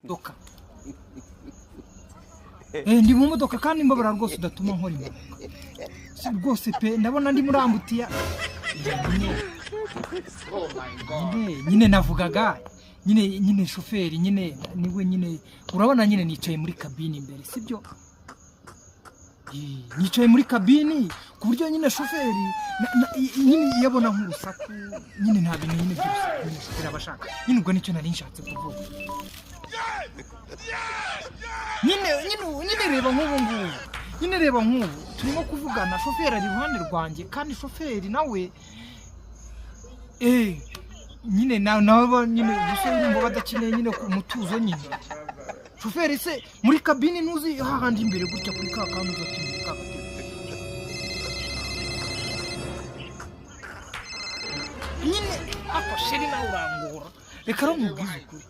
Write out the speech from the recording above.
doka ndi mu modoka kandi mbabara rwose udatuma nkora impanuka rwose pe ndabona ndi murambutiya nyine navugaga nyine shoferi nyine niwe nyine urabona nyine nicaye muri kabine imbere sibyo nicaye muri kabine ku buryo nyine shoferi nyine yabona nk'urusaku nyine nta bintu nyine byose shoferi abashaka nyine ubwo nicyo nari nshatse kuvuga nyine reba nk'ubu turimo kuvugana shoferi ari iruhande rwanjye kandi shoferi nawe nyine nawe nyine ubusore ngo badakeneye nyine ku mutuzo nyine shoferi se muri kabine ntuzi hahandi imbere gutya kuri ka kantu uzatumira ka nyine ako sheri nawe urangura reka ramubwize ukuri